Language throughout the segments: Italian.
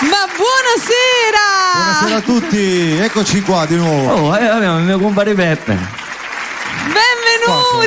Ma buonasera! Buonasera a tutti, eccoci qua di nuovo. Oh, abbiamo il mio compare Peppe. Benvenuti!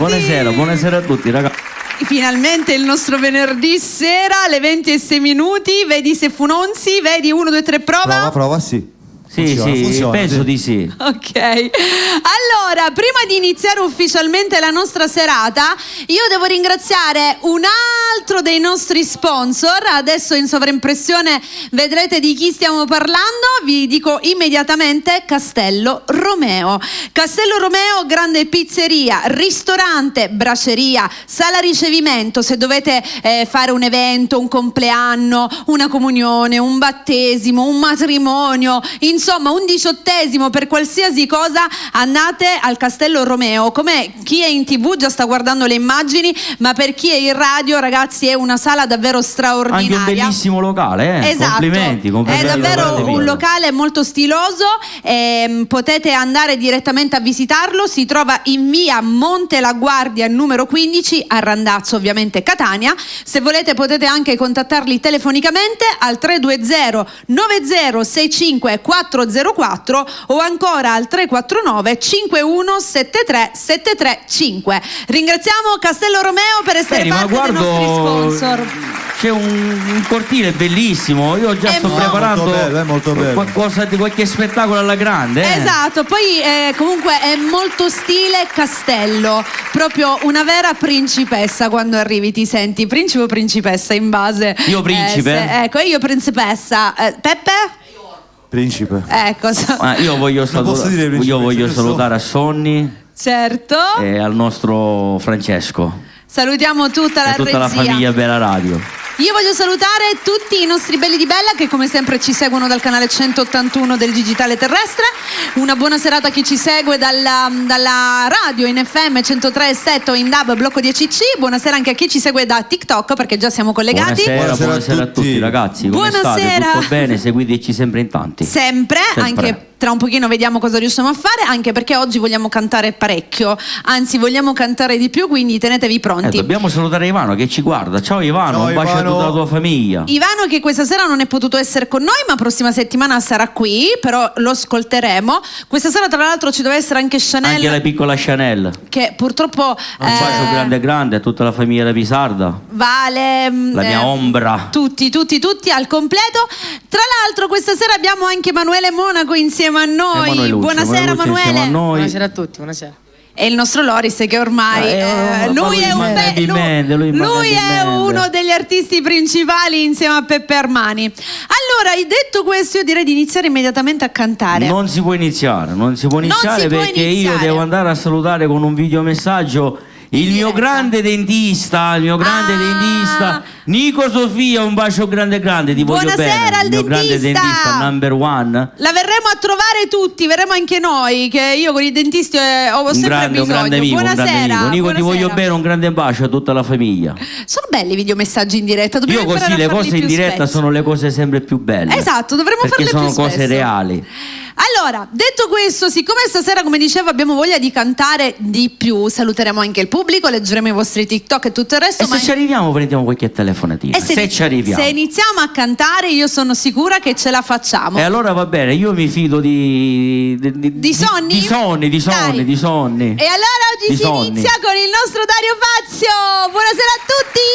Buonasera a tutti, ragazzi. Finalmente il nostro venerdì sera alle 20:06. Vedi se funonzi, vedi 1, 2, 3, prova. Prova, sì. Funziona, penso di sì. Ok, allora prima di iniziare ufficialmente la nostra serata io devo ringraziare un altro dei nostri sponsor. Adesso in sovraimpressione vedrete di chi stiamo parlando. Vi dico immediatamente Castello Romeo. Castello Romeo, grande pizzeria, ristorante, braceria, sala ricevimento. Se dovete fare un evento, un compleanno, una comunione, un battesimo, un matrimonio, insomma un 18esimo, per qualsiasi cosa andate al Castello Romeo. Come chi è in TV già sta guardando le immagini, ma per chi è in radio, ragazzi, è una sala davvero straordinaria. Anche un bellissimo locale, esatto. Complimenti. È davvero un locale molto stiloso, potete andare direttamente a visitarlo. Si trova in via Monte La Guardia numero 15 a Randazzo, ovviamente Catania. Se volete potete anche contattarli telefonicamente al 320 9065 404 o ancora al 349 5173 735. Ringraziamo Castello Romeo per essere parte dei nostri sponsor. C'è un cortile bellissimo. Io già sto preparando molto bello. Qualcosa di qualche spettacolo alla grande. Esatto, poi comunque è molto stile Castello, proprio una vera principessa. Quando arrivi ti senti principe o principessa in base. Io principe? Ecco, io principessa. Peppe? Principe. Ecco. Io voglio salutare a Sonny. Certo. E al nostro Francesco. Salutiamo tutta la tutta regia. La famiglia Bella Radio. Io voglio salutare tutti i nostri belli di Bella che come sempre ci seguono dal canale 181 del Digitale Terrestre. Una buona serata a chi ci segue dalla radio in FM 103.7 o in DAB Blocco 10C. Buonasera anche a chi ci segue da TikTok, perché già siamo collegati. Buonasera a tutti ragazzi. Come state? Tutto bene? Seguiteci sempre in tanti. Sempre. Anche tra un pochino vediamo cosa riusciamo a fare, anche perché oggi vogliamo cantare parecchio, anzi vogliamo cantare di più, quindi tenetevi pronti. Dobbiamo salutare Ivano che ci guarda. Ciao Ivano, un bacio a tutta la tua famiglia. Ivano che questa sera non è potuto essere con noi, ma prossima settimana sarà qui, però lo ascolteremo. Questa sera tra l'altro ci deve essere anche Chanel. Anche la piccola Chanel. Che purtroppo un bacio grande a tutta la famiglia La Pisarda. Vale. La mia ombra. Tutti al completo. Tra l'altro questa sera abbiamo anche Emanuele Monaco insieme a noi. Buonasera Emanuele. Buonasera a tutti, buonasera. E il nostro Loris che ormai lui è uno degli artisti principali insieme a Peppe Armani. Allora, detto questo, io direi di iniziare immediatamente a cantare. Non si può iniziare perché io devo andare a salutare con un videomessaggio il mio grande dentista, Nico Sofia, un bacio grande, ti voglio bene. Buonasera al mio grande dentista number one. La verremo a trovare tutti, verremo anche noi, che io con i dentisti ho sempre bisogno. Un grande amico, buonasera. Nico, ti voglio bene, un grande bacio a tutta la famiglia. Sono belli i videomessaggi in diretta, dobbiamo io così le cose in diretta spesso. Sono le cose sempre più belle. Esatto, dovremmo farle più spesso. Perché sono cose reali. Allora, detto questo, siccome stasera, come dicevo, abbiamo voglia di cantare di più, saluteremo anche il pubblico, leggeremo i vostri TikTok e tutto il resto. E se ci arriviamo prendiamo qualche telefonatina. Se ci arriviamo. Se iniziamo a cantare io sono sicura che ce la facciamo. E allora va bene, io mi fido di Sonny. E allora oggi si inizia con il nostro Dario Fazio. Buonasera a tutti.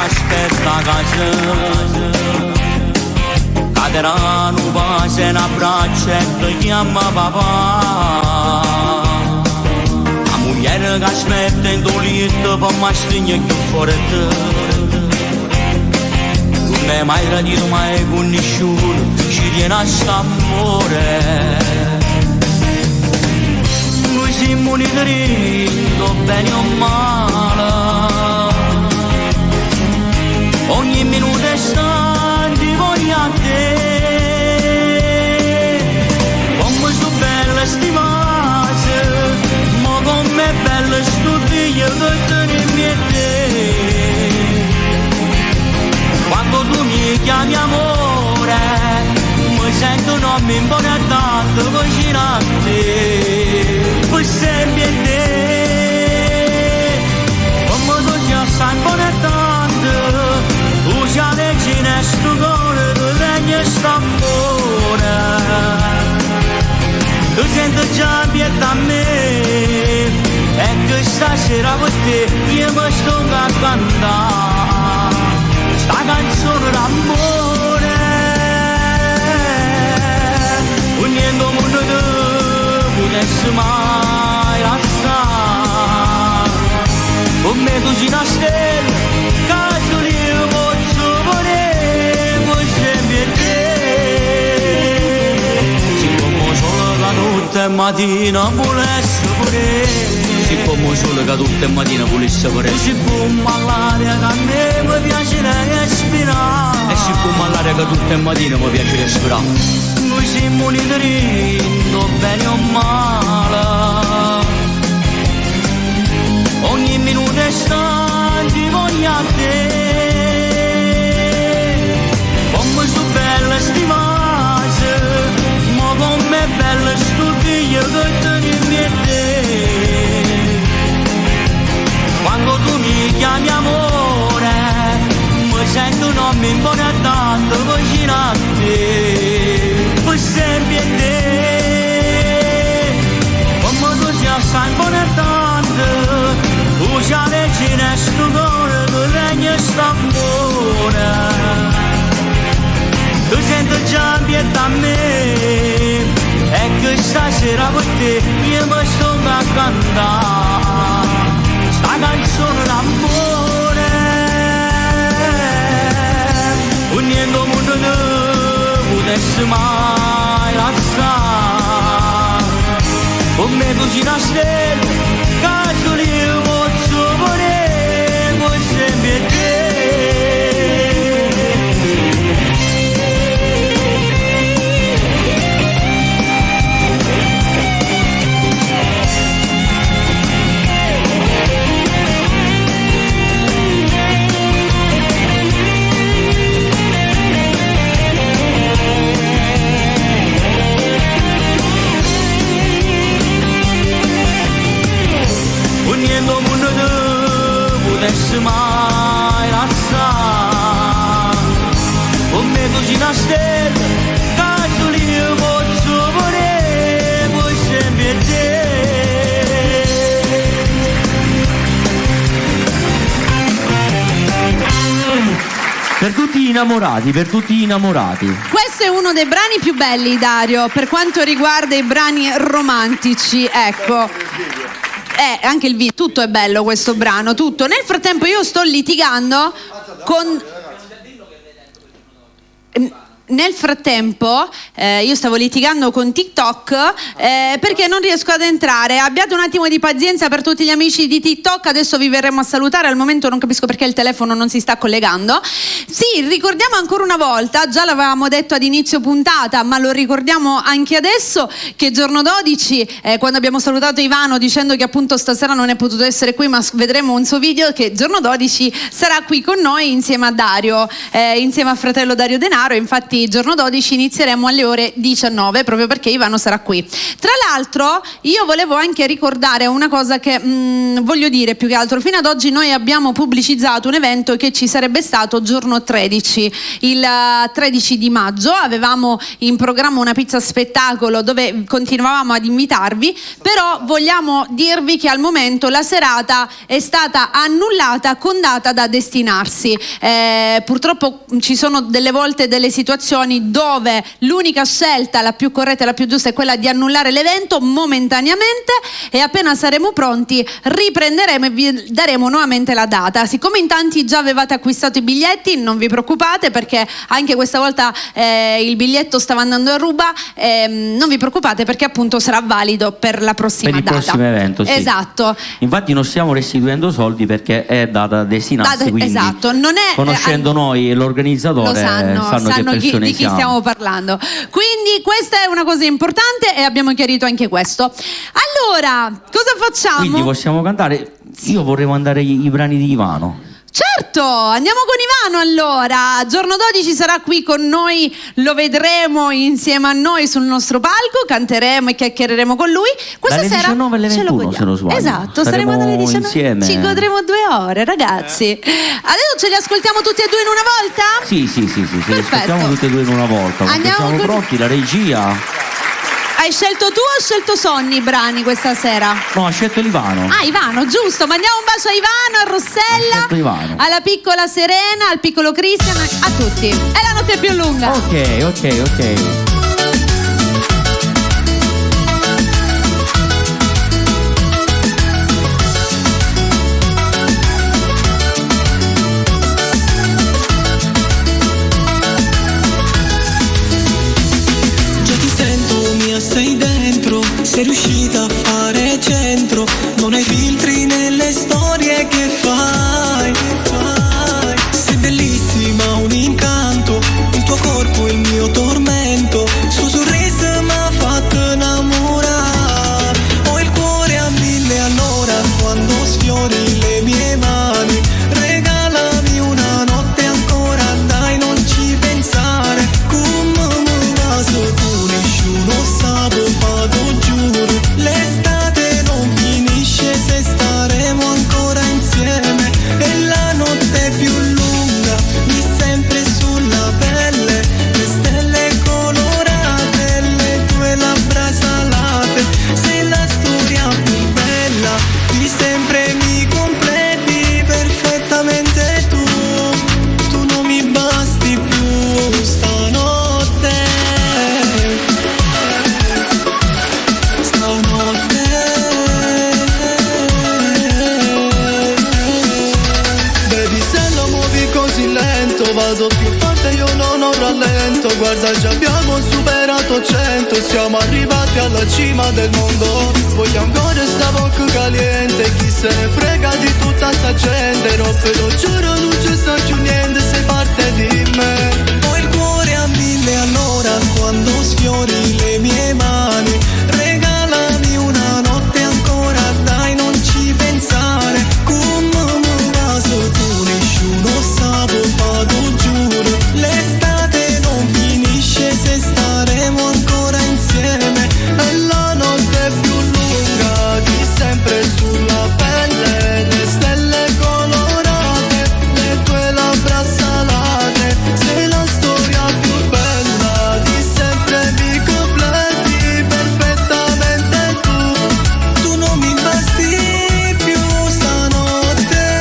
Aspetta casa caderanno base una braccia e ti chiama papà la moglie che aspetta in dolito per mastigna più forte non è mai radito mai con nessuno ci tiene a st'amore noi siamo uniti bene o male ogni minuto è stanti voglio a te come sto bella stimata ma come bella sto figlio che tenermi a te quando tu mi chiami amore mi sento non mi impone a tanto vicino a te, per sempre in te. Come tu ci assai impone a tanto, tu ci leggi nel tuo cuore, tu regni sta buona. Tu senti già pietà a me, e che stasera per te io mi sto a cantare sta canzone d'amore. Niente mondo che potesse mai lasciare, con me tu sei una stella, caso io posso volere sempre te. Siccome solo che notte e mattina volesse volere, siccome solo che tutte mattina volesse volere, siccome all'aria che a me mi piace respirare, e siccome all'aria che tutte mattina mi piace respirare. Noi siamo liberi, bene o male, ogni minuto è istante voglio a te. Come sto bella stimata, ma come bella sto figlio che tenevi a te. Quando tu mi chiami amore, mi sento non mi impone tanto vicino a te. Per sempre in te, come tu sei assai buona tanto, tu ci leggi nel tuo cuore, tu regni sta buona. Tu senti già pietà a me, e che stasera per te io mi sto a cantare sta canzone d'amore. Niente mondo che potesse mai lasciare, con me tu sei una stella, caso io posso volere sempre te. Niente mondo che potesse mai lasciare, con me tu sei una stella, caso io posso volere sempre te. Per tutti gli innamorati, per tutti gli innamorati. Questo è uno dei brani più belli, Dario, per quanto riguarda i brani romantici, ecco. Anche il video, tutto è bello questo brano, tutto. Nel frattempo io sto litigando con... Nel frattempo io stavo litigando con TikTok perché non riesco ad entrare. Abbiate un attimo di pazienza per tutti gli amici di TikTok, adesso vi verremo a salutare. Al momento non capisco perché il telefono non si sta collegando. Sì, ricordiamo ancora una volta, già l'avevamo detto ad inizio puntata, ma lo ricordiamo anche adesso, che giorno 12 quando abbiamo salutato Ivano dicendo che appunto stasera non è potuto essere qui, ma vedremo un suo video, che giorno 12 sarà qui con noi insieme a Dario, insieme a fratello Dario Denaro. Infatti giorno 12 inizieremo alle ore 19 proprio perché Ivano sarà qui. Tra l'altro io volevo anche ricordare una cosa che voglio dire, più che altro fino ad oggi noi abbiamo pubblicizzato un evento che ci sarebbe stato giorno 13, il 13 di maggio avevamo in programma una pizza spettacolo dove continuavamo ad invitarvi, però vogliamo dirvi che al momento la serata è stata annullata con data da destinarsi. Purtroppo ci sono delle volte delle situazioni dove l'unica scelta, la più corretta e la più giusta, è quella di annullare l'evento momentaneamente, e appena saremo pronti riprenderemo e vi daremo nuovamente la data. Siccome in tanti già avevate acquistato i biglietti, non vi preoccupate perché anche questa volta il biglietto stava andando a ruba, non vi preoccupate perché appunto sarà valido per la prossima data. Per il prossimo evento, sì. Esatto. Infatti non stiamo restituendo soldi perché è data da destinarsi, quindi esatto. Non è, conoscendo noi e l'organizzatore lo sanno che persone di chi siamo. stiamo parlando. Quindi questa è una cosa importante e abbiamo chiarito anche questo. Allora, cosa facciamo? Quindi possiamo cantare. Io vorrei mandare i brani di Ivano. Certo, andiamo con Ivano allora. Giorno 12 sarà qui con noi, lo vedremo insieme a noi sul nostro palco, canteremo e chiacchiereremo con lui. Questa dalle sera 19 alle 21, se non sbaglio. Esatto, saremo dalle 19 insieme. Ci godremo 2 ore, ragazzi. Adesso ce li ascoltiamo tutti e due in una volta? Sì, ce li ascoltiamo tutti e due in una volta. Andiamo siamo pronti, la regia. Hai scelto tu o hai scelto Sonny i brani questa sera? No, ha scelto Ivano. Ah, Ivano, giusto. Mandiamo un bacio a Ivano, a Rossella, Ivano, alla piccola Serena, al piccolo Christian, a tutti. È la notte più lunga. Ok. Sei dentro, sei riuscita a fare centro, non hai filtri nelle storie che fai. Sei bellissima, un incanto, il tuo corpo è il mio tormento, suo sorriso m'ha fatto innamorare. Ho il cuore a 1000 all'ora quando sfiori le mie mani. Regalami una notte ancora, dai non ci pensare. Come mi naso tu nessuno vado giuro, l'estate non finisce se staremo ancora insieme e la notte è più lunga, di sempre sulla pelle, le stelle colorate, le tue labbra salate, sei la storia più bella, di sempre mi completi perfettamente tu non mi basti più stanotte. Baby, se lo muovi così lento vado più forte, io non ho rallento. Guarda, già abbiamo superato 100, siamo arrivati alla cima del mondo. Voglio ancora sta bocca caliente, chi se ne frega di tutta sta gente. No, però giuro non ci sta più niente, sei parte di me. Ho il cuore a 1000 all'ora quando sfiori le mie mani. Regalami una notte ancora, dai non ci pensare. Come mi naso tu nessuno vado giuro, l'estate non finisce se staremo ancora insieme e la notte è più lunga, di sempre sulla pelle, le stelle colorate, le tue labbra salate, sei la storia più bella, di sempre mi completi perfettamente tu non mi basti più stanotte.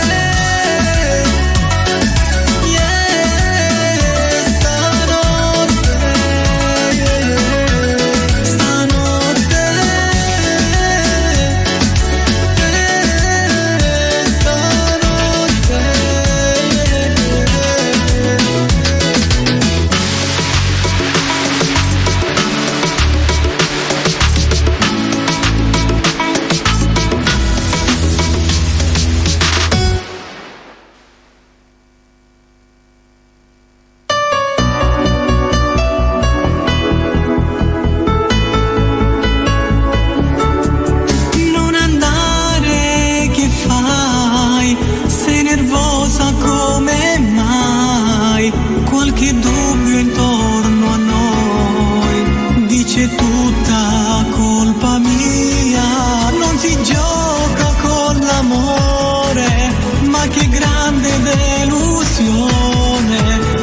Non andare, che fai? Sei nervosa come mai? Qualche dubbio intorno a noi dice tutta colpa mia. Non si gioca con l'amore, ma che grande delusione.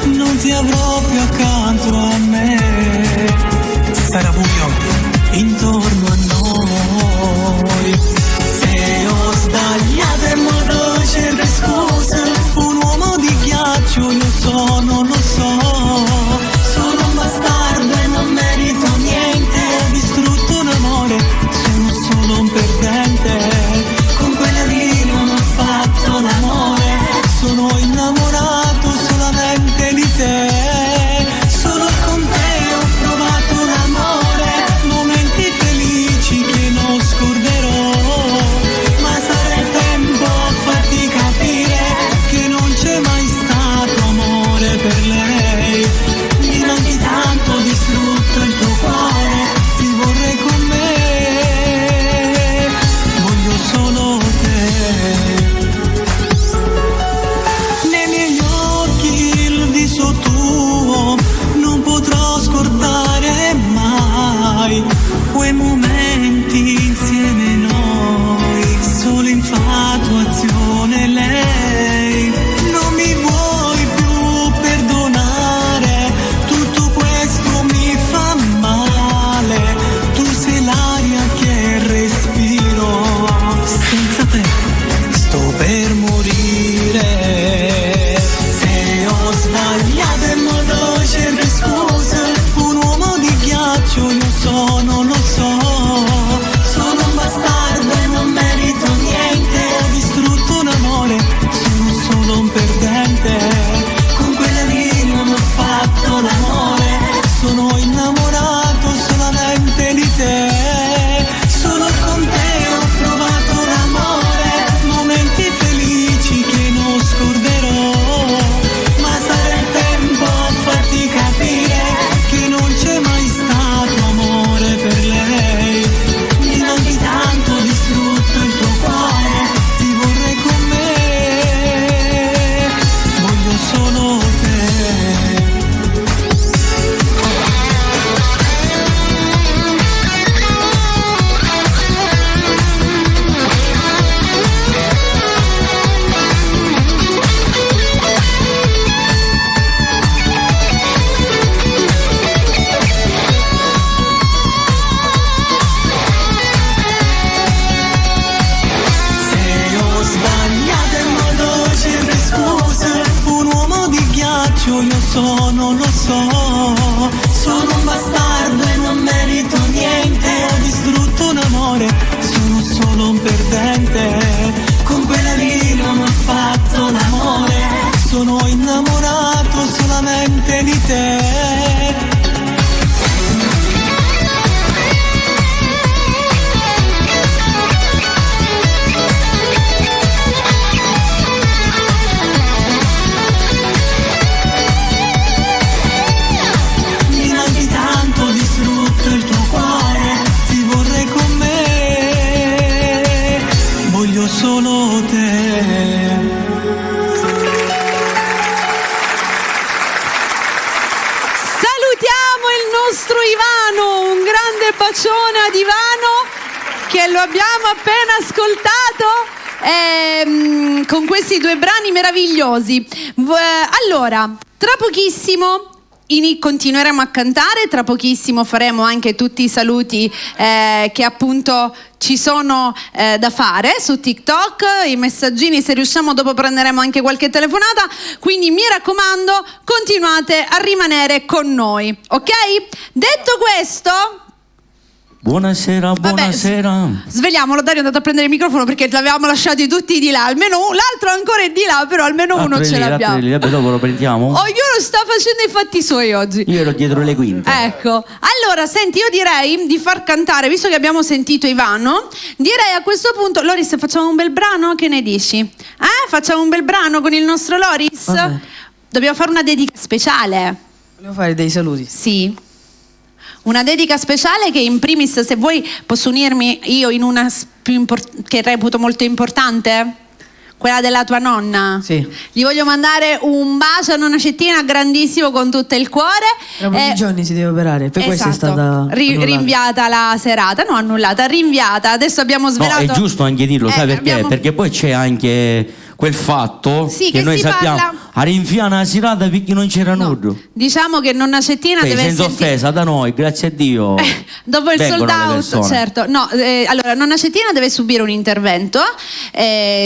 Non ti avrò più accanto a me, sarà buio intorno a noi. Se ho sbagliato in modo cerco scusa, un uomo di ghiaccio io sono, lo so. Sono un bastardo e non merito niente, ho distrutto l'amore, sono solo un perdente. Con quella lì non ho fatto l'amore, sono innamorato solamente di te. Solo con te ho provato l'amore, momenti felici io sono, lo so. Sono un bastardo e non merito niente. Ho distrutto un amore, sono solo un perdente. Con quella lì non ho fatto l'amore. Sono innamorato solamente di te. Solo te. Salutiamo il nostro Ivano, un grande bacione ad Ivano che lo abbiamo appena ascoltato con questi due brani meravigliosi. Allora, tra pochissimo continueremo a cantare, tra pochissimo faremo anche tutti i saluti che appunto ci sono da fare su TikTok, i messaggini, se riusciamo dopo prenderemo anche qualche telefonata, quindi mi raccomando continuate a rimanere con noi, ok? Detto questo, buonasera, buonasera. Vabbè, svegliamolo, Dario è andato a prendere il microfono perché l'avevamo lasciati tutti di là, almeno l'altro ancora è di là, però almeno uno ce l'abbiamo. Vabbè, dopo lo prendiamo. Ognuno sta facendo i fatti suoi oggi. Io ero dietro le quinte. Ecco, allora senti, io direi di far cantare, visto che abbiamo sentito Ivano, direi a questo punto, Loris, facciamo un bel brano? Che ne dici? Facciamo un bel brano con il nostro Loris? Vabbè. Dobbiamo fare una dedica speciale. Volevo fare dei saluti. Sì. Una dedica speciale che in primis, se vuoi, posso unirmi io in una che reputo molto importante, quella della tua nonna. Sì. Gli voglio mandare un bacio a nonna Cettina grandissimo con tutto il cuore. Tra pochi giorni si deve operare, per questo è Esatto. stata annullata. Rinviata la serata, no, annullata, rinviata. Adesso abbiamo svelato. No, è giusto anche dirlo, sai perché? abbiamo- Perché poi c'è anche quel fatto Sì, che che noi si sappiamo parla- a rinfiare una serata perché non c'era No, nulla. diciamo che nonna Cettina deve Senza offesa da noi, grazie a Dio. Dopo il vengono sold le out, persone. certo. No, allora, nonna Cettina deve subire un intervento.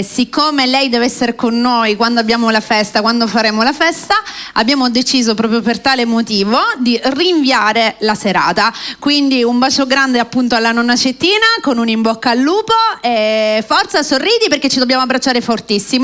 Siccome lei deve essere con noi quando abbiamo la festa, quando faremo la festa, abbiamo deciso proprio per tale motivo di rinviare la serata. Quindi un bacio grande appunto alla nonna Cettina, con un in bocca al lupo e forza, sorridi perché ci dobbiamo abbracciare fortissimo.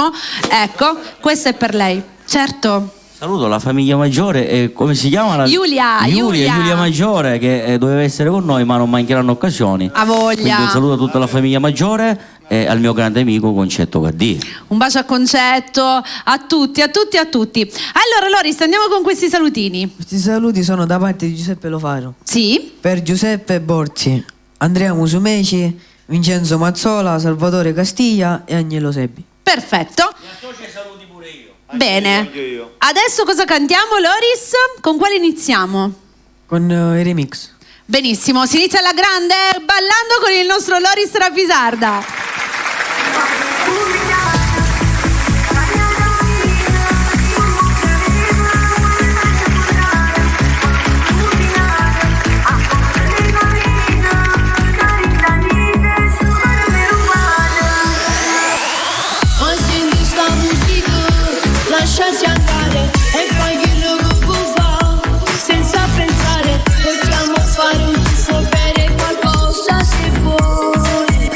Ecco, questo è per lei. Certo. Saluto la famiglia maggiore, come si chiama? Giulia. Giulia Maggiore che doveva essere con noi ma non mancheranno occasioni. A voglia. Quindi un saluto a tutta la famiglia maggiore e al mio grande amico Concetto Guardì. Un bacio a Concetto, a tutti. Allora Loris, andiamo con questi salutini. Questi saluti sono da parte di Giuseppe Lofaro. Sì? Per Giuseppe Borzi, Andrea Musumeci, Vincenzo Mazzola, Salvatore Castiglia e Agnello Sebbi. Perfetto. saluti pure io. Bene. Adesso cosa cantiamo, Loris? Con quale iniziamo? Con i remix. Benissimo, si inizia alla grande ballando con il nostro Loris Rapisarda. Accendi sta musica, lasciati andare e fai quello che vuoi fare, senza pensare, possiamo fare un tuffo, bere qualcosa se vuoi,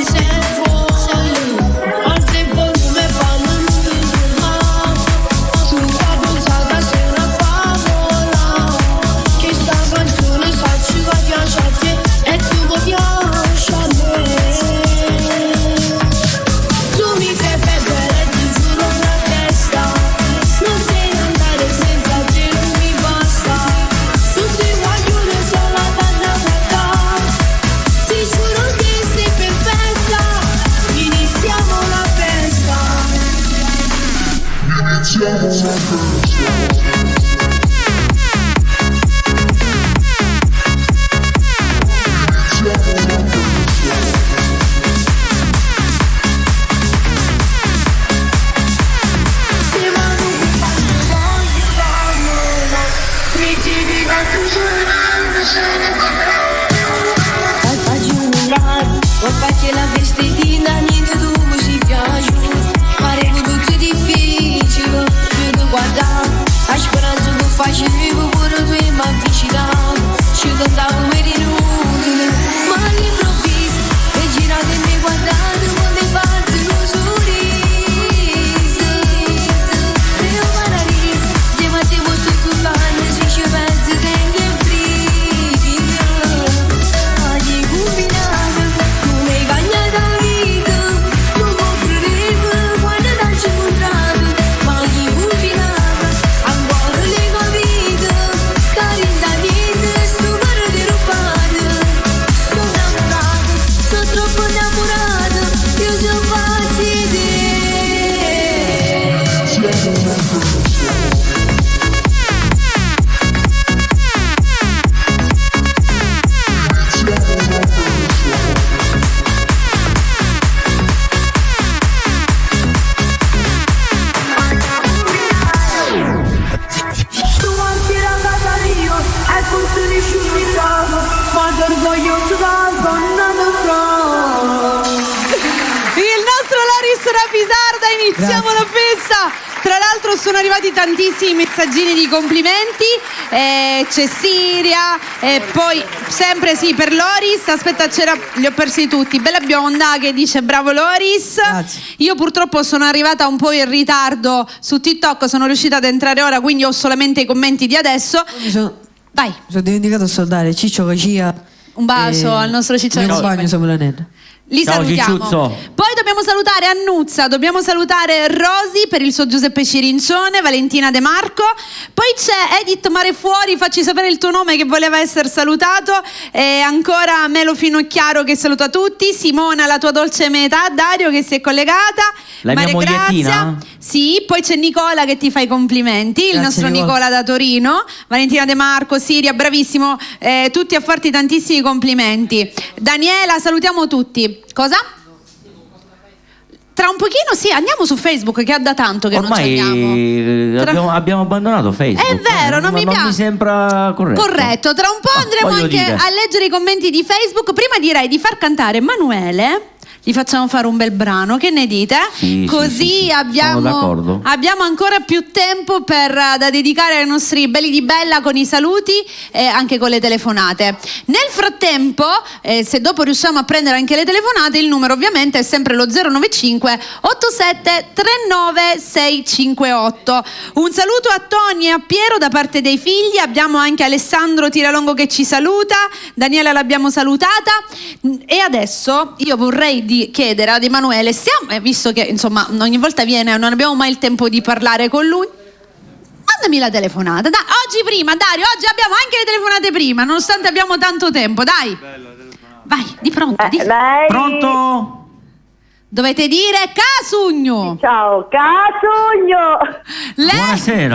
Pisarda, iniziamo la festa. Tra l'altro sono arrivati tantissimi messaggini di complimenti, c'è Siria, e poi sempre sì per Loris, aspetta li ho persi tutti, Bella Bionda che dice bravo Loris. Grazie. Io purtroppo sono arrivata un po' in ritardo su TikTok, sono riuscita ad entrare ora, quindi ho solamente i commenti di adesso. Vai. Mi sono dimenticato di salutare Ciccio Cacia. Un bacio al nostro Ciccio Mio Cacia. compagno Samuel Anello. Li Ciao, salutiamo. Cicciuzzo. Poi dobbiamo salutare Annuzza, dobbiamo salutare Rosi per il suo Giuseppe Cirincione, Valentina De Marco. Poi c'è Edith Marefuori, facci sapere il tuo nome che voleva essere salutato. E ancora Melo Finocchiaro che saluta tutti. Simona, la tua dolce metà. Dario che si è collegata. La mia Maria mogliettina? Grazia. Sì, poi c'è Nicola che ti fa i complimenti, il Grazie, nostro Nicola da Torino. Valentina De Marco, Siria, bravissimo. Tutti a farti tantissimi complimenti. Daniela, salutiamo tutti. Cosa? Tra un pochino sì, andiamo su Facebook che è da tanto che non ci andiamo. abbiamo abbandonato Facebook. È vero, non mi piace. Non mi sembra corretto. Corretto, tra un po' andremo voglio anche dire. a leggere i commenti di Facebook. Prima direi di far cantare Emanuele. Gli facciamo fare un bel brano, che ne dite? Sì, Così sì. abbiamo Sono d'accordo. ancora più tempo da dedicare ai nostri belli di Bella con i saluti e anche con le telefonate. Nel frattempo, se dopo riusciamo a prendere anche le telefonate, il numero ovviamente è sempre lo 095 87 39 658. Un saluto a Tony e a Piero da parte dei figli. Abbiamo anche Alessandro Tiralongo che ci saluta, Daniela l'abbiamo salutata e adesso io vorrei chiedere ad Emanuele, visto che insomma ogni volta viene, non abbiamo mai il tempo di parlare con lui, mandami la telefonata, dai, Dario, oggi abbiamo anche le telefonate prima, nonostante abbiamo tanto tempo, dai, vai, di pronto, Pronto? dovete dire Casugno. Ciao, Casugno!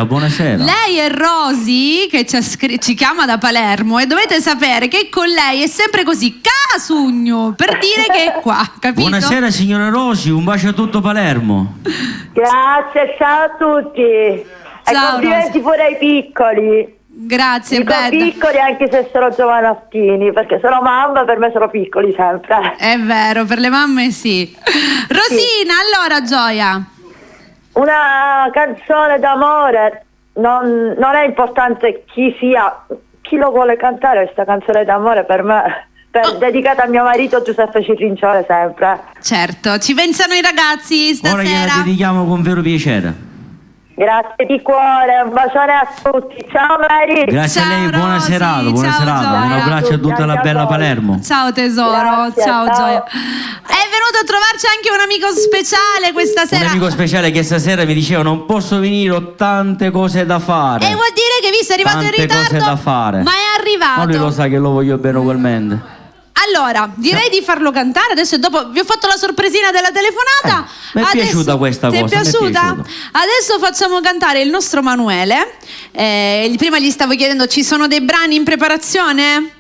Buonasera. Lei è Rosy che ci chiama da Palermo e dovete sapere che con lei è sempre così, Casugno, per dire che è qua, capito? Buonasera signora Rosi, un bacio a tutto Palermo. Grazie, ciao a tutti! E Ciao, complimenti pure ai piccoli! Grazie, Dico Bella. piccoli anche se sono giovanottini, perché sono mamma, per me sono piccoli sempre. È vero, per le mamme sì. Rosina, allora Gioia. Una canzone d'amore, non è importante chi sia, chi lo vuole cantare questa canzone d'amore per me, dedicata a mio marito Giuseppe Cirincione sempre. Certo, ci pensano i ragazzi stasera. Ora gliela dedichiamo con vero piacere. Grazie di cuore, un bacione a tutti, ciao Mary! Grazie Ciao, a lei, buona Rosy, serata, buona ciao, serata. Gioia. Un abbraccio a tutta la Grazie a bella voi. Palermo. Ciao tesoro, Grazie, ciao ciao. Gioia. È venuto a trovarci anche un amico speciale questa Un sera. amico speciale che stasera mi diceva non posso venire, ho tante cose da fare. E vuol dire che visto è arrivato in Tante ritardo, cose da fare. ma è arrivato. Ma lui lo sa che lo voglio bene ugualmente. Allora, direi di farlo cantare. Adesso dopo vi ho fatto la sorpresina della telefonata. mi è piaciuta questa Ti cosa, è mi è piaciuta? piaciuta. Adesso facciamo cantare il nostro Manuele. Prima gli stavo chiedendo, ci sono dei brani in preparazione?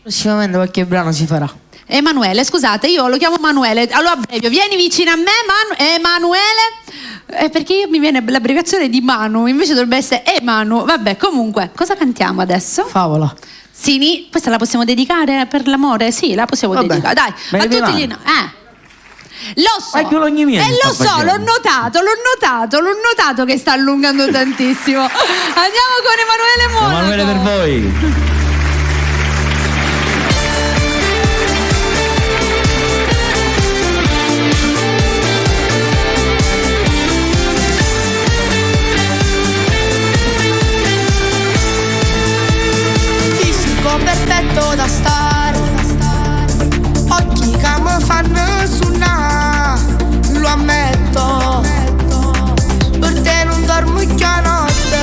Prossimamente qualche brano si farà. Emanuele, scusate, io lo chiamo Manuele. Allora, abbreviò, vieni vicino a me, Emanuele. Perché io mi viene l'abbreviazione di Manu, invece dovrebbe essere Emanu. Vabbè, comunque, cosa cantiamo adesso? Favola. Sì, questa la possiamo dedicare per l'amore? Sì, la possiamo dedicare. Dai, Me a ne tutti va. gli lo so. Ma che ogni mia E mi lo sta so, facendo. l'ho notato che sta allungando tantissimo. Andiamo con Emanuele Monaco. Emanuele per voi. Fisico perfetto da stare, occhi che mi fanno suonare, lo ammetto, per te non dormo già notte,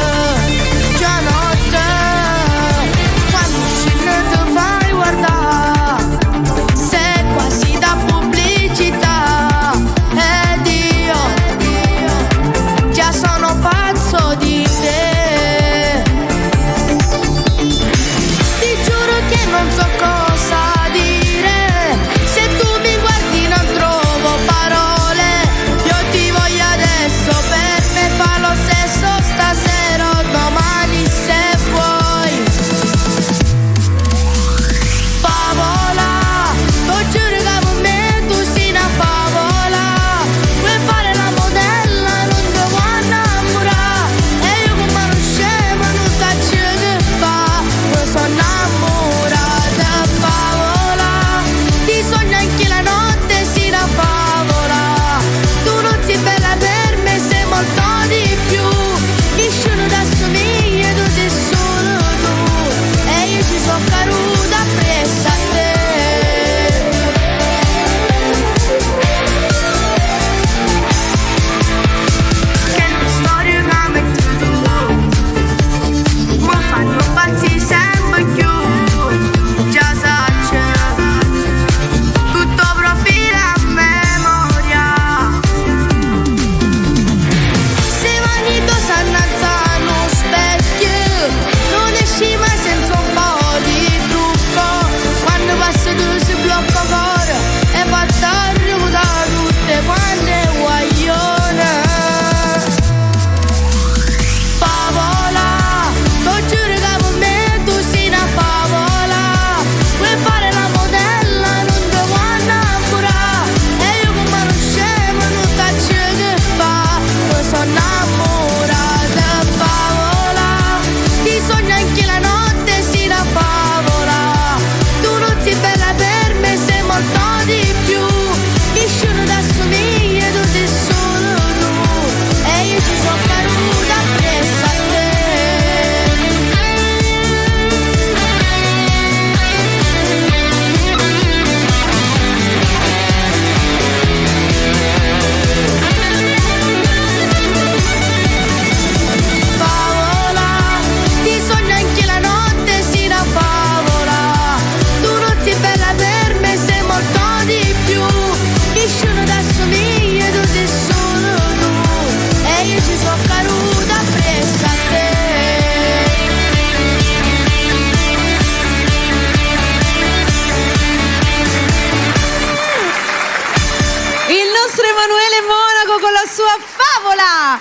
Monaco con la sua favola.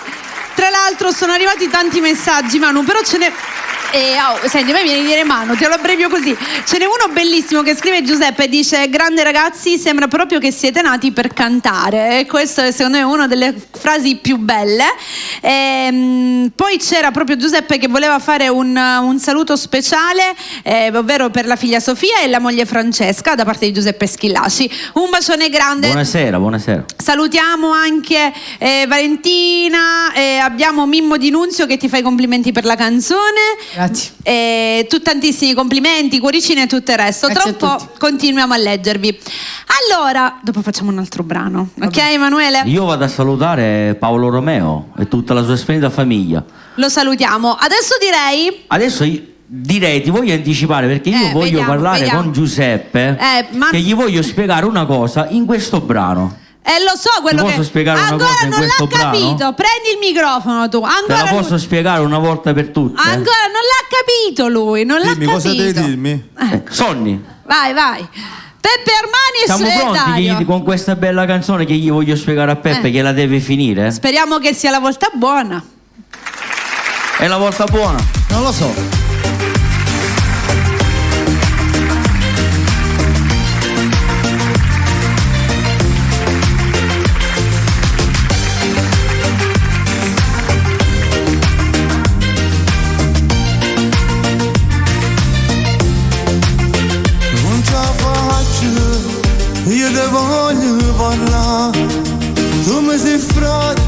Tra l'altro sono arrivati tanti messaggi, Manu, però ce n'è... senti, a me viene a dire Manu, te lo abbrevio così. Ce n'è uno bellissimo che scrive Giuseppe e dice: grande ragazzi, sembra proprio che siete nati per cantare. E questo è secondo me una delle frasi più belle. Poi c'era proprio Giuseppe che voleva fare un saluto speciale, ovvero per la figlia Sofia e la moglie Francesca, da parte di Giuseppe Schillaci. Un bacione grande. Buonasera. Salutiamo anche Valentina, abbiamo Mimmo Di Nunzio che ti fa i complimenti per la canzone. Grazie. Tu tantissimi complimenti, cuoricine e tutto il resto. Grazie Tra un po' continuiamo a leggervi. Allora, dopo facciamo un altro brano, ok Emanuele? Io vado a salutare Paolo Romeo e tutta la sua splendida famiglia. Lo salutiamo. Adesso direi ti voglio anticipare perché io voglio parlare con Giuseppe che gli voglio spiegare una cosa in questo brano. Lo so quello posso che spiegare una ancora cosa in non questo l'ha capito. brano? Prendi il microfono tu. Te la posso spiegare una volta per tutte? Ancora non l'ha capito lui, non l'ha Dimmi, capito. cosa devi dirmi? Sonni. Vai. Peppe Armani e Siamo pronti Dario. con questa bella canzone che gli voglio spiegare a Peppe che la deve finire? Speriamo che sia la volta buona. È la volta buona? Non lo so. Io te voglio parlare, tu mi sei frate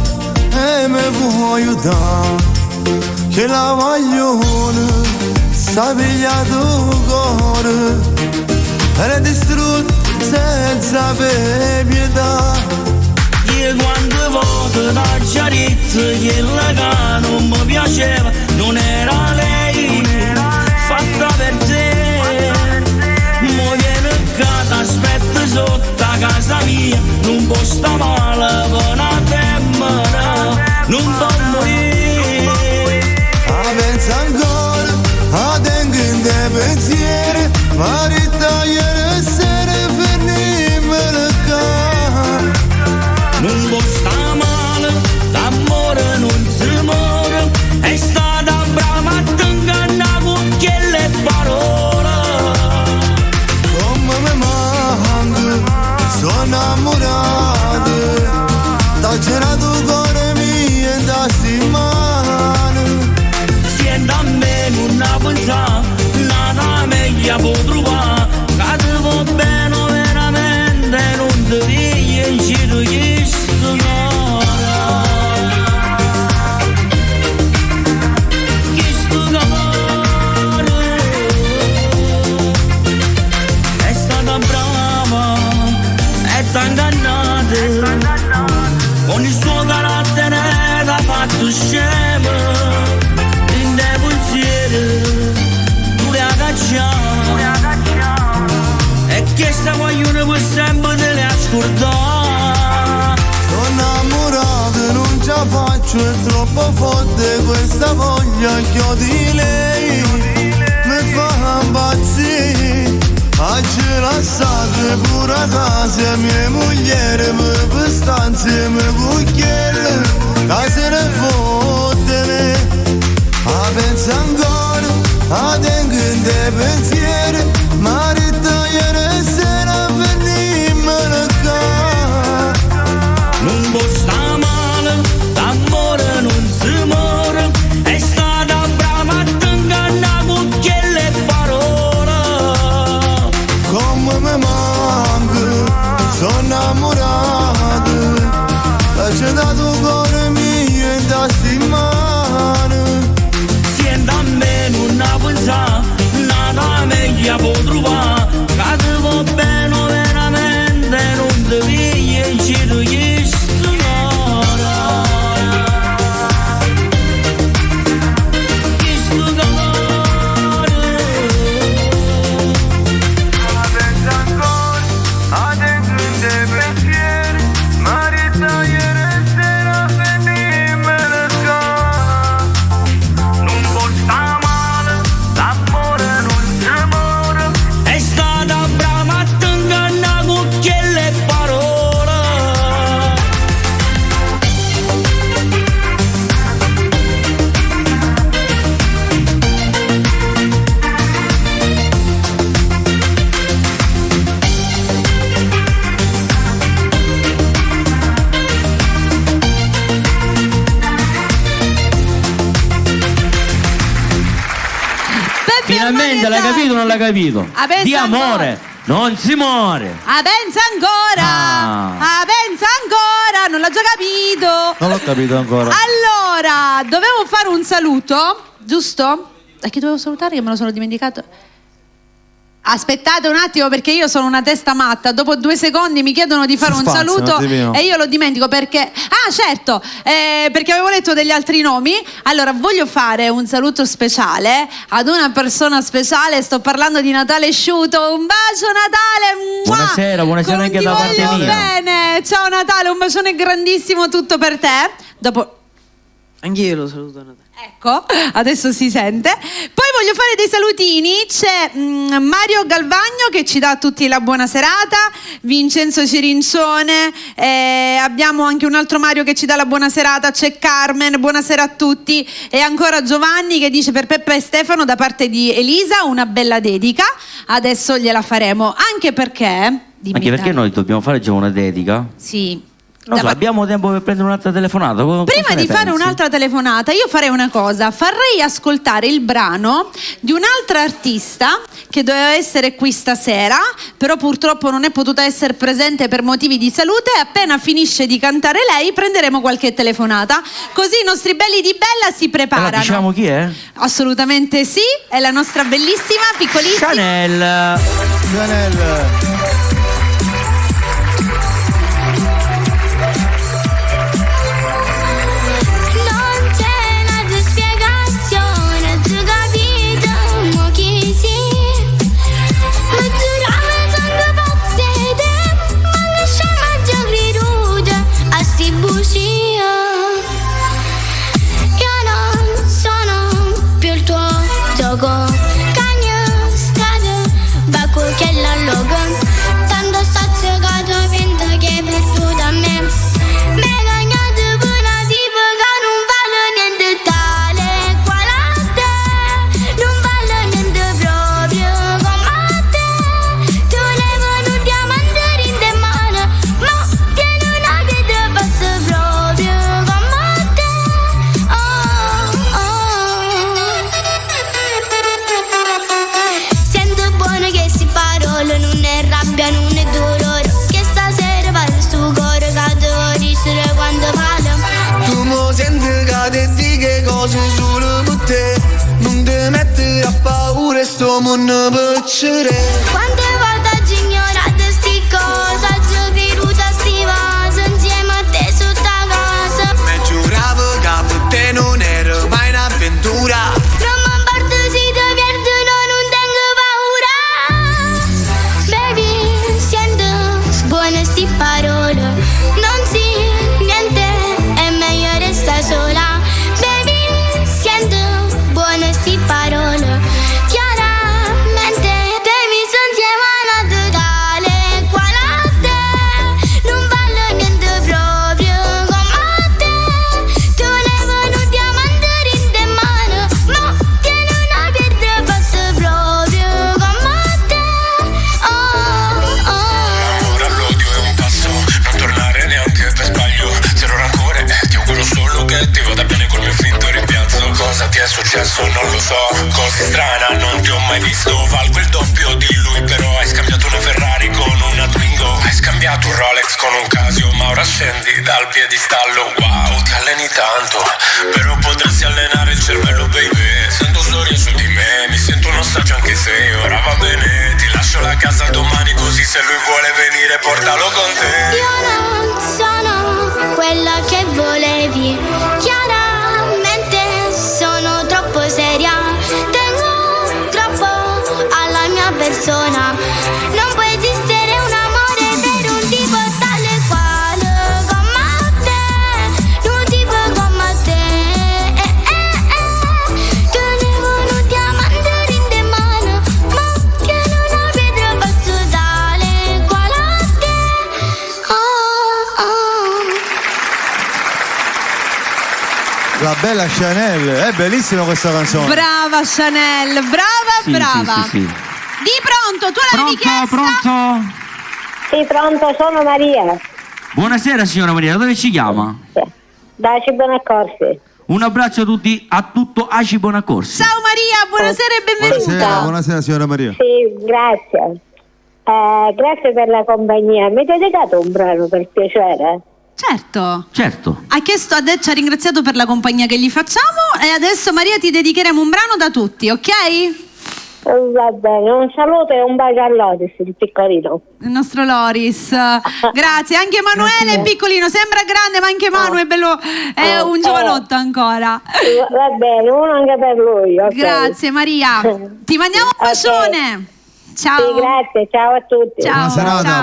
e mi puoi aiutare, che la voglione sta pigliato cuore, era distrutto senza pietà. Io quando voto da Giarizzo, quella che non mi piaceva, non era lei, fatta per te. Mo viene che t'aspetta sotto a casa mia, non può sta male per una femmina, non può morire. Pensa ancora, tengo in te pensieri, ma ritagliare sera per nimmelo qua. Non può sta male, d'amore non si muore, è stata brava a te ingannare con quelle parole. Sono innamorato, t'ho girato il cuore mio e da stimare. Senta a me non ha pensato, nada meglio può trovare, che ti va bene veramente, non ti pigli in giro chi sto cuore. Chi sto cuore è stata brava, t'ha ingannata, con il suo carattere t'ha fatto scemo, in dei pensieri tu le ha cacciato, e che sta guaglione per sempre te le ha scordato. Sono innamorato, non ce la faccio, è troppo forte questa voglia che ho di lei, mi fa impazzire. Oggi lasciate pure a casa mia moglie, mi stanze, mi cucchielle, casa ne fottene. Pensa ancora, tengo in te pensieri, ma ritagliare sera per nimmelo qua. Non può sta male, d'amore non si muore, è stata brava a te ingannare con quelle parole. Come mi manca, sono innamorato, t'ho dato il cuore mio e da stimare. Senta a me non ha pensato, nada meglio può trovare, che ti va bene veramente, non ti pigli in giro chi sto cuore. Chi sto cuore. Pensa ancora, tengo in te pensieri, ma ritagliare sera per nimmelo qua. Veramente l'hai capito o non l'hai capito? Di amore non si muore. Pensa ancora. Pensa ancora. Non l'ha già capito. Non l'ho capito ancora. Allora, dovevo fare un saluto, giusto? A chi dovevo salutare che me lo sono dimenticato? Aspettate un attimo perché io sono una testa matta. Dopo 2 secondi mi chiedono di fare un saluto e io lo dimentico perché... certo, perché avevo letto degli altri nomi. Allora, voglio fare un saluto speciale ad una persona speciale. Sto parlando di Natale Sciuto. Un bacio Natale. Buonasera anche da parte mia. Bene, ciao Natale, un bacione grandissimo tutto per te. Dopo... Anch'io lo saluto Natale. Ecco, adesso si sente. Poi voglio fare dei salutini. C'è Mario Galvagno che ci dà a tutti la buona serata, Vincenzo Cirincione, abbiamo anche un altro Mario che ci dà la buona serata, c'è Carmen, buonasera a tutti, e ancora Giovanni che dice per Peppa e Stefano da parte di Elisa una bella dedica. Adesso gliela faremo, anche perché noi dobbiamo fare già una dedica. Sì. Abbiamo tempo per prendere un'altra telefonata. Prima di fare un'altra telefonata io farei una cosa, farei ascoltare il brano di un'altra artista che doveva essere qui stasera, però purtroppo non è potuta essere presente per motivi di salute, e appena finisce di cantare lei prenderemo qualche telefonata, così i nostri belli di Bella si preparano. Allora, diciamo chi è? Assolutamente sì, è la nostra bellissima, piccolissima Chanel. Sto mondo piacere. Quante volte oggi ignorate sti cosa, giochi ruta sti vaso insieme a te sotto casa. Me giuravo che per te non ero mai un'avventura. Non mi importa se ti perdo, non tengo paura. Baby, sento buone sti parole, non si niente, è meglio resta sola. Baby, sento buone sti parole. Ti è successo non lo so, così strana non ti ho mai visto. Valgo il doppio di lui però hai scambiato una Ferrari con una Twingo. Hai scambiato un Rolex con un Casio, ma ora scendi dal piedistallo. Wow, ti alleni tanto, però potresti allenare il cervello baby. Sento storie su di me, mi sento un ostaggio anche se ora va bene. Ti lascio la casa domani così se lui vuole venire portalo con te. Io non sono quella che volevi, sono troppo seria, tengo troppo alla mia persona. Non può esistere un amore per un tipo tale quale come te, un tipo come te. Tenevo diamanti in te mano, ma tiene una pietra pazzo tale quale te. La bella Chanel, è bellissima questa canzone. Brava Chanel, brava. Sì. Di pronto, tu l'avevi chiesta? Pronto? Sì, pronto, sono Maria. Buonasera signora Maria, da dove ci chiama? Da Cibonaccorsi. Un abbraccio a tutto Aci Bonaccorsi. Ciao Maria, buonasera e benvenuta. Buonasera signora Maria. Sì, grazie. Grazie per la compagnia. Mi avete dato un brano per piacere? Certo. Ci ha ringraziato per la compagnia che gli facciamo e adesso Maria ti dedicheremo un brano da tutti, ok? Va bene, un saluto e un bacio a Loris, il piccolino. Il nostro Loris. Grazie. Anche Emanuele è piccolino, sembra grande ma anche Manu è bello, è un giovanotto ancora. Va bene, uno anche per lui. Okay. Grazie Maria. Ti mandiamo un bacione. Ciao. Sì, grazie, ciao a tutti. Ciao.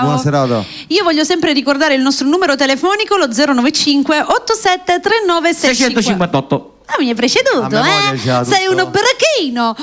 Buona serata. Io voglio sempre ricordare il nostro numero telefonico, lo 095 87 39 658. Mi hai preceduto, Sei uno brachino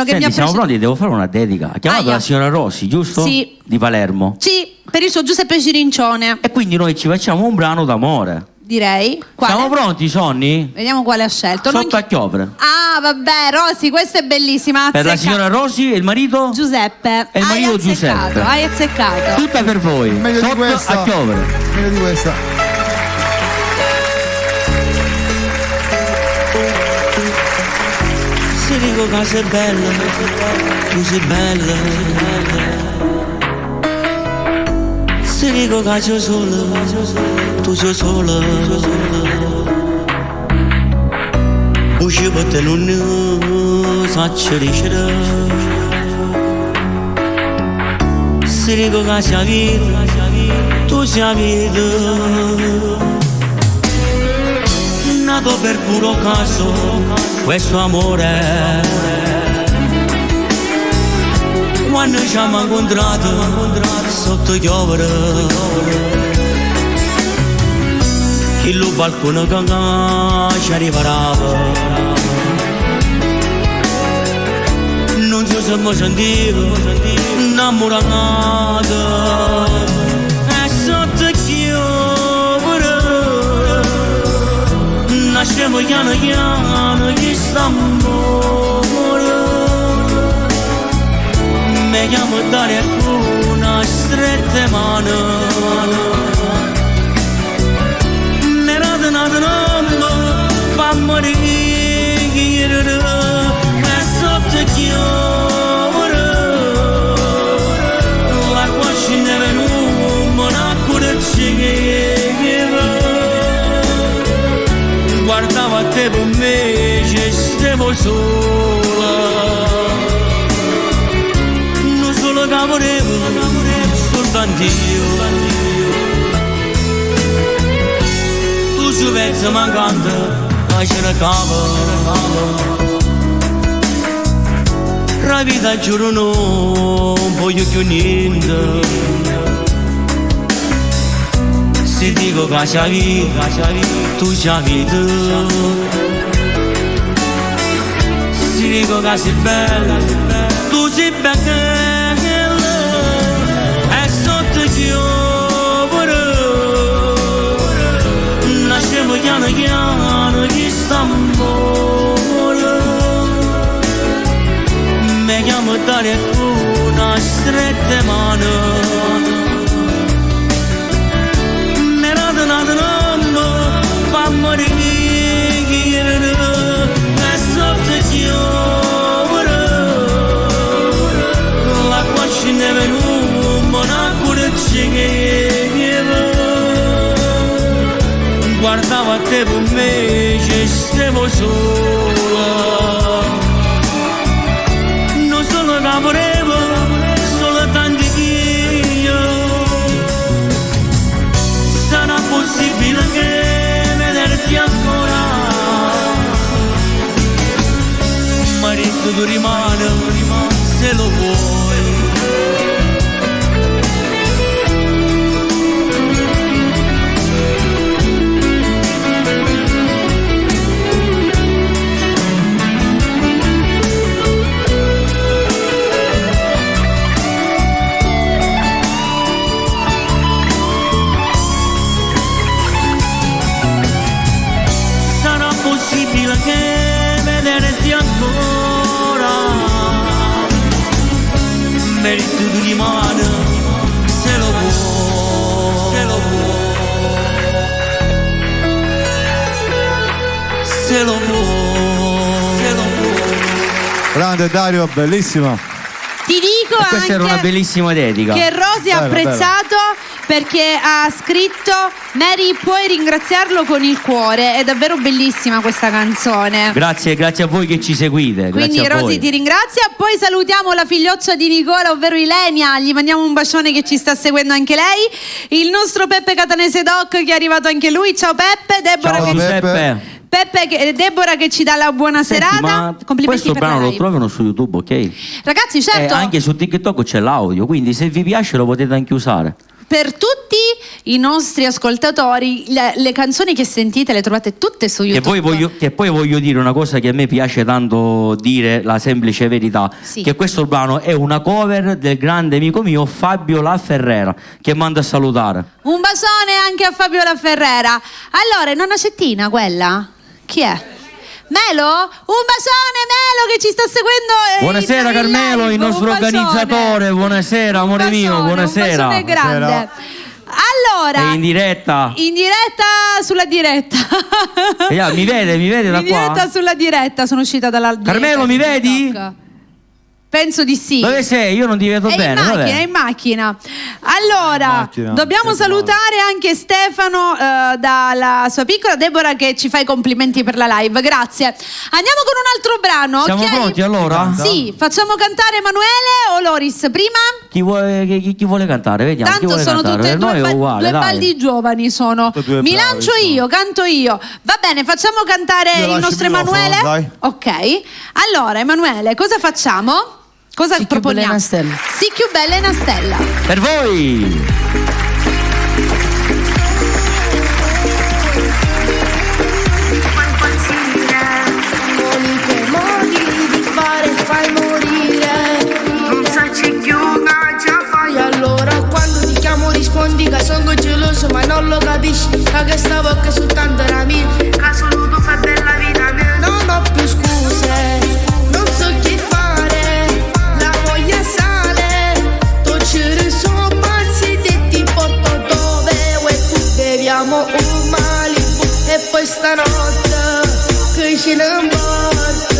che mi ha siamo pronti, devo fare una dedica. Ha chiamato la signora Rossi, giusto? Sì. Di Palermo. Sì, per il suo Giuseppe Cirincione. E quindi noi ci facciamo un brano d'amore. Direi. Quale? Siamo pronti, Sonny? Vediamo quale ha scelto. Sotto a chiopre. Ah, vabbè, Rosy, questa è bellissima. Per la signora Rosy e il marito? Giuseppe. E il marito Giuseppe. Hai azzeccato. Tutta per voi. Meglio Sotto di questa. a chiopre. Meglio di questa. Se dico che sei bella, tu sei bella. Se dico che sei sola, tu sei sola. Usci per te non ne saccio dicere. Se dico che sei vita, tu sei vita. Nato per puro caso questo amore, quando ci siamo incontrati sotto chiovere, il balcone che ci riparava, non so se mi sentivo innamorata, e sotto chiovere nascevo piano piano chi sta amore, mi chiamo dare una stretta mano, mi rada nata nonna fa morire, e sotto chiovere l'acqua scende in un monacco di cighiera. Guardavo a te per me, ci stavo sola. Non solo che volevo, soltanto io. Tu su pezzo mancante, la cercavo. La vita giuro non voglio più niente. Se dico che c'è vita, tu c'è vita. Se dico che sei bella, tu sei bella. E sotto chiovere nascevo piano piano chi sta amore. Mi chiamo dare una stretta mano. Nada nonna fa morire, e sotto chiovere l'acqua scendeva in un monacco di cighiera. Guardavo a te per me, ci stavo sola. Non solo che volevo, solo tanti io. Sarà possibile che vederti ancora, marito tu rimane se lo vuoi. se lo può, se lo può. Grande Dario, bellissimo. Ti dico E questa era una bellissima dedica. che Rosy ha apprezzato perché ha scritto: Mary, puoi ringraziarlo con il cuore. È davvero bellissima questa canzone. Grazie a voi che ci seguite. Quindi grazie a Rosy voi. ti ringrazia. Poi salutiamo la figlioccia di Nicola, ovvero Ilenia. Gli mandiamo un bacione, che ci sta seguendo anche lei. Il nostro Peppe Catanese Doc, che è arrivato anche lui. Ciao Peppe. Deborah, Ciao che... Giuseppe. Deborah che ci dà la buona Senti, serata. ma Complimenti questo per la brano lo live. trovano su YouTube, ok? Ragazzi, certo, Anche su TikTok c'è l'audio, quindi se vi piace lo potete anche usare. per tutti i nostri ascoltatori le canzoni che sentite le trovate tutte su YouTube. Che poi voglio dire una cosa che a me piace tanto dire, la semplice verità, Sì. che questo brano è una cover del grande amico mio Fabio La Ferrera, che manda a salutare. Un bacione anche a Fabio La Ferrera. Allora, è nonna Cettina quella? Chi è? Melo? Un bacione Melo che ci sta seguendo. Buonasera in Carmelo, live. il nostro Un bacione. organizzatore. Buonasera amore mio, buonasera. Un bacione grande. Allora, È in diretta. in diretta sulla diretta. Mi vede da In diretta qua? sulla diretta, sono uscita dalla Carmelo, mi diretta di vedi? TikTok. Penso di sì. Dove sei? Io non ti vedo È bene. in macchina, vabbè. è in macchina. Allora, dobbiamo salutare anche Stefano dalla sua piccola Deborah che ci fa i complimenti per la live. Grazie. Andiamo con un altro brano. Siamo ok? pronti allora? Sì, facciamo cantare Emanuele o Loris prima? Chi vuole cantare? Vediamo. chi Tanto vuole sono cantare? tutte e Per noi due, è uguale, due dai. baldi giovani sono. due Mi bravi, lancio sono. io, canto io. Va bene, facciamo cantare Io il lascio nostro il microfono, Emanuele. dai. Ok. Allora, Emanuele, cosa facciamo? Cosa Sì, più bella proponiamo? una stella. Sì, più bella è una stella. Per voi. Con i tuoi modi di fare fai morire. Non sai c'è chi una già fai. Allora quando ti chiamo rispondi che sono geloso ma non lo capisci. Ma che stavo che soltanto era mia. Che solo tu fai bella vita mia. Non ho più scuse, non so che fare. La voglia sale, tu ci sono pazzi e ti porto dove vuoi tu. Beviamo un Malibu e poi stanotte che ce ne importa.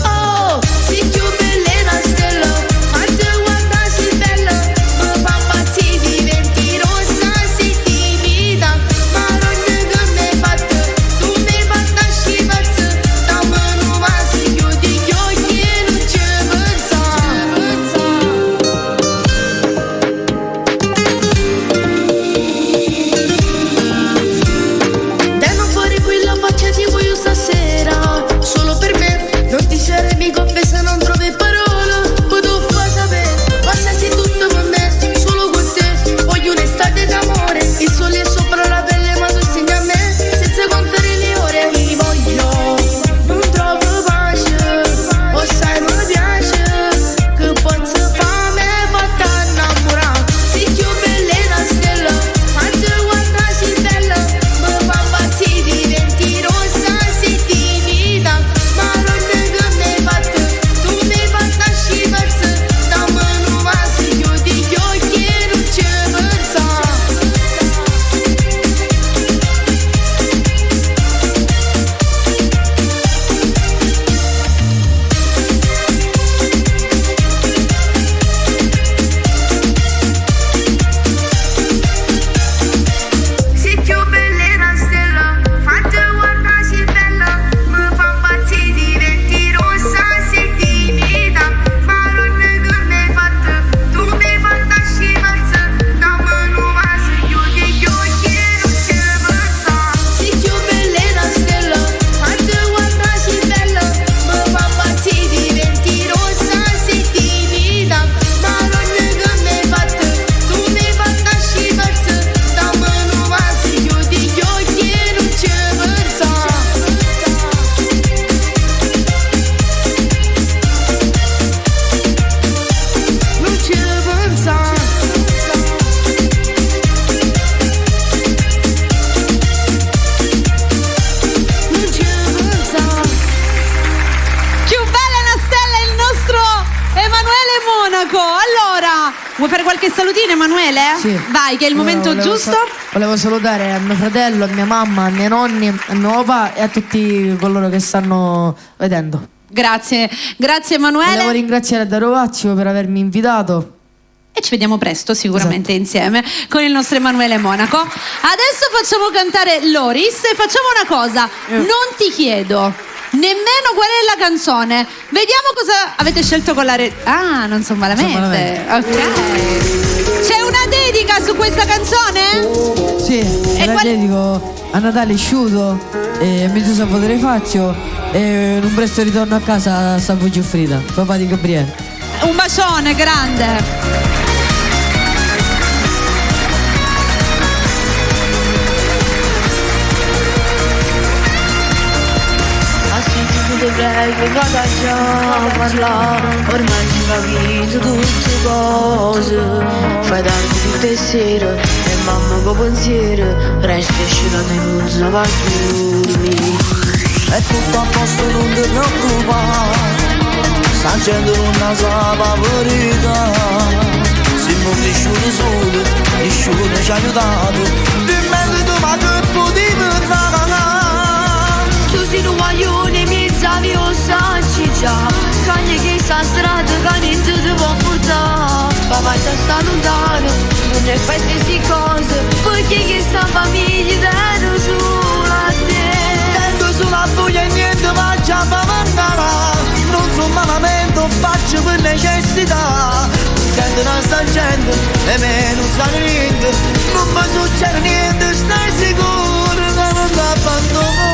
Oh, si più bella è una stella, ma te guarda si bella. Ma papà ti diventi rossa, si timida. Ma non è che mi hai fatto, tu mi hai fatto scivazzo. Da mano ma si chiudi gli occhi e non ci pensa. Dai fuori qui la faccio Emanuele? Sì. Vai, che è il momento giusto. Volevo salutare a mio fratello, a mia mamma, ai miei nonni, a mio papà e a tutti coloro che stanno vedendo. Grazie Emanuele. Volevo ringraziare Dario Vazio per avermi invitato. E ci vediamo presto sicuramente insieme con il nostro Emanuele Monaco. Adesso facciamo cantare Loris e facciamo una cosa, non ti chiedo nemmeno qual è la canzone, vediamo cosa avete scelto con la non so malamente. Ok. C'è una dedica su questa canzone? Sì, e la dedico a Natale Sciuto, a mezzo Salvatore Fazio e un presto ritorno a casa a Salvo Giuffrida, papà di Gabriele. Un bacione grande. Dovrei che vada già a parlare, ormai ci capito tutte cose. Fai tardi tutte le sere e mamma con pensiero resta scena e non si va più. È tutto a posto, non ti preoccupare, sta gente non sa la verità. Siamo cresciuti soli, nessuno ci ha aiutato, dimentico ma che potevi fare. Tu sei un guaglione, mi zavi o sanci già, cagni che sta strada, che niente ti può portare. Papà già sta lontano, non è fai stesse cose, perché che sta famiglia tengo sulla te. Tengo sulla voglia e niente ma già fa mandare. Non sono malamente, faccio per necessità. Sento una sta gente e me non sa niente, non mi succede niente, stai sicuro che non ti abbandono.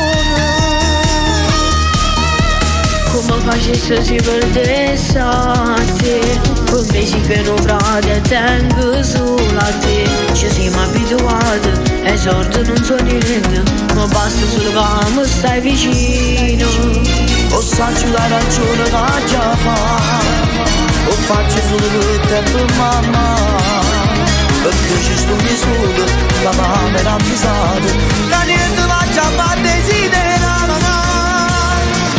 Come facesse si perdesse a te, invece che non frate tengo sulla te. Ci siamo abituati e sorte non so niente, ma basta solo che mi stai vicino. O saggio la ragione che già fa, o faccio solo per te per mamma, perché ci sto solo, la mamma era avvisata, che niente va già a desiderare.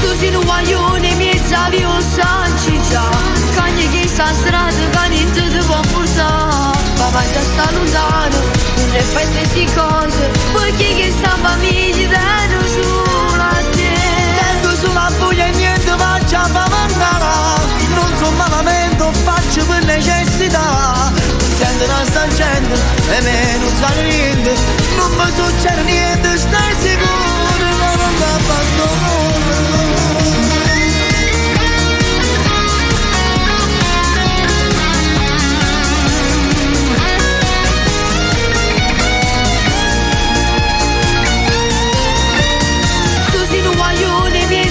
Tu sei un guaglione, mi zavi o sanci già, cagni che sta strada, che niente ti può portare. Papà già sta lontano, non è fai stesse cose, perché che sta famiglia tengo sulla te. Tengo sulla voglia e niente ma già fa mandare. Non so malamente, faccio per necessità. Sento una sta gente e me non sa niente, non mi succede niente, stai sicuro che non ti abbandono.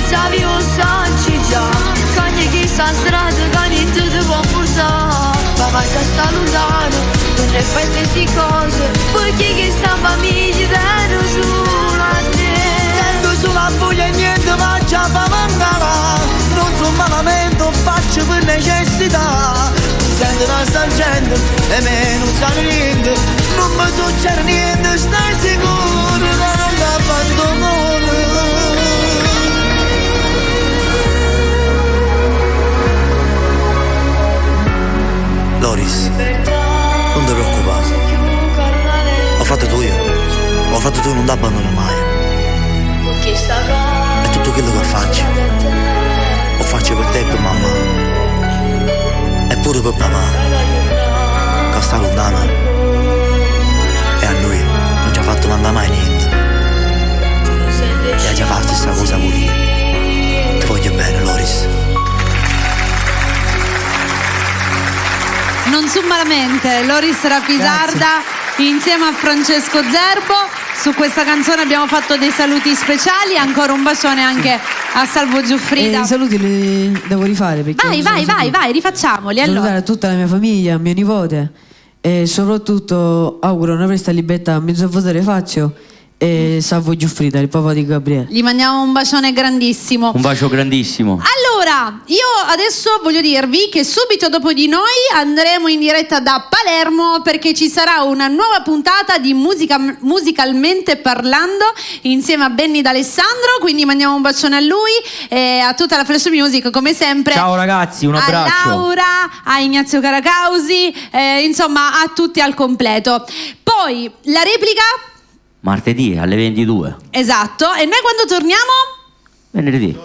Zavi o sanci già, cagni che sta strada, che niente ti può portare. Papà già sta lontano, non è fai stesse cose, perché che sta famiglia tengo sulla te. Tengo sulla voglia e niente ma già fa mandare. Non so malamente, faccio per necessità. Sento una sta gente e me non sa niente, non mi succede niente, stai sicuro che non ti abbandono. Loris, non ti preoccupare, ho fatto tu io, ho fatto tu, non ti abbandono mai. E tutto quello che faccio, lo faccio per te e per mamma, e pure per papà, che sta lontano, e a noi non ci ha fatto mandare mai niente, e ha già fatto questa cosa pure io. Ti voglio bene, Loris. Non su malamente, Loris Rapisarda insieme a Francesco Zerbo. Su questa canzone abbiamo fatto dei saluti speciali, ancora un bacione anche a Salvo Giuffrida. I saluti li devo rifare perché vai, rifacciamoli. Salutare allora. tutta la mia famiglia, mio nipote e soprattutto auguro una presta libertà a mio Salvatore Fazio e Salvo Giuffrida, il papà di Gabriele. Gli mandiamo un bacione grandissimo. Un bacio grandissimo. Allora, io adesso voglio dirvi che subito dopo di noi andremo in diretta da Palermo perché ci sarà una nuova puntata di Musicalmente Parlando insieme a Benny D'Alessandro, quindi mandiamo un bacione a lui e a tutta la Flash Music come sempre. Ciao ragazzi, un abbraccio. A Laura, a Ignazio Caracausi, insomma a tutti al completo. Poi la replica? Martedì alle 22. Esatto, e noi quando torniamo? Venerdì.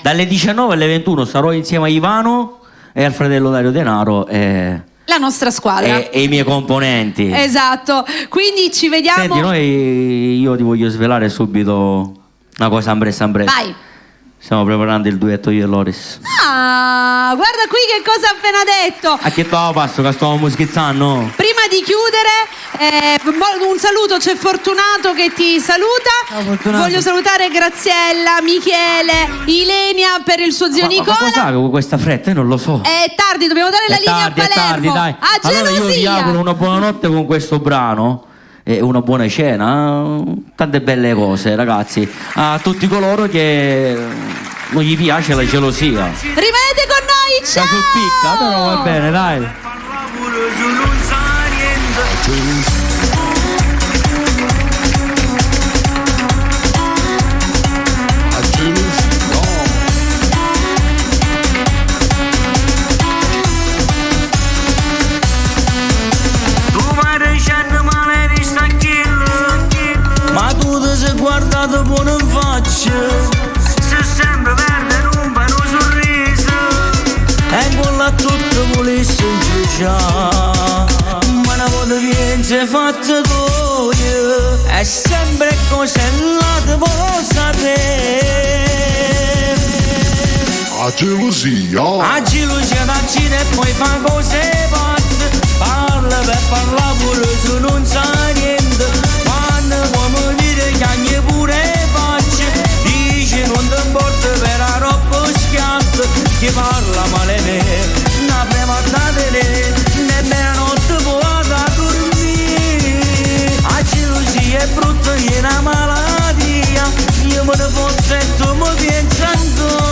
Dalle 19 alle 21 sarò insieme a Ivano e al fratello Dario Denaro e la nostra squadra e i miei componenti. Esatto, quindi ci vediamo. Senti, io ti voglio svelare subito una cosa ambressa. Vai. Stiamo preparando il duetto io e Loris. Ah, guarda qui che cosa ha appena detto. A che stavo passo che stavamo scherzando? Prima di chiudere un saluto, c'è Fortunato che ti saluta. Ciao, Fortunato. Voglio salutare Graziella, Michele, Ilenia per il suo zio Nicola. Ma cosa con questa fretta? Io non lo so. È tardi, dobbiamo dare la linea a Palermo. È tardi, dai. Allora io vi auguro una buonanotte con questo brano e una buona cena, tante belle cose ragazzi, a tutti coloro che non gli piace la gelosia. Rimanete con noi, ciao! Caso picca, però va bene, dai. Ma tu ti sei guardato buono in faccia, sei sempre verde, non fai un sorriso, e con la tutto volessi incrociare, ma una volta viene sei fatta tu, è sempre così là ti voglio sapere. A gelosia d'accide e poi fa cose pazze, parla per parlare pure se non sa niente, quando può dire che ogni pure faccia, dice non ti importa per la roba schiatta, chi parla male me, non avremo a dare nemmeno notte può da dormire, a gelosia è brutta, è una malattia, io me ne fosse e tu mi pensi ancora.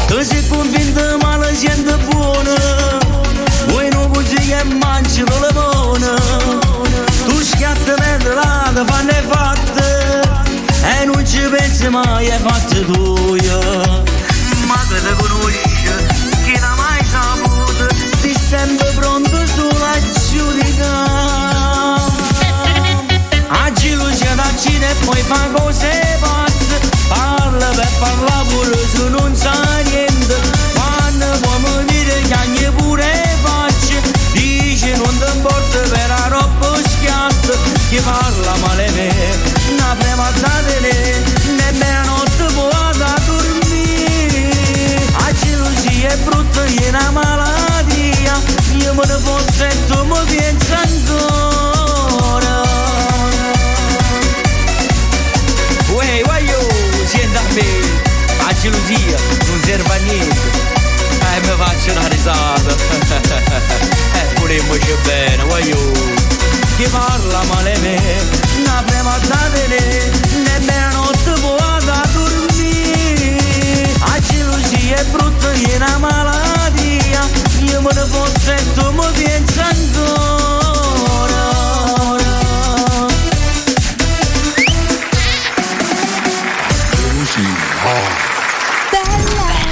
Tu sei convinto ma la gente buona, vuoi non puoi che mangi con la buona, tu schiatti mentre la te fanno e fatte, e non ci pensi mai è fatte tu, ma te le conosci, chi l'ha mai saputo, sei sempre pronto sulla giudicare, a gelosia d'accide e poi fa cose pazze, parla per parlare pure se non sa niente, quando può dire che ogni pure faccia, dice non ti importa per la roba schiatta, chi parla male me, non avremo a dare nemmeno notte può da dormire, a gelosia è brutta, è una malattia, io me ne fosse e tu mi pensi ancora. Sienta a me, la gelosia non serve a niente, mi faccio una risata, pure c'è bene, voglio, chi parla male me, non avremo a dare nemmeno notte può da dormire,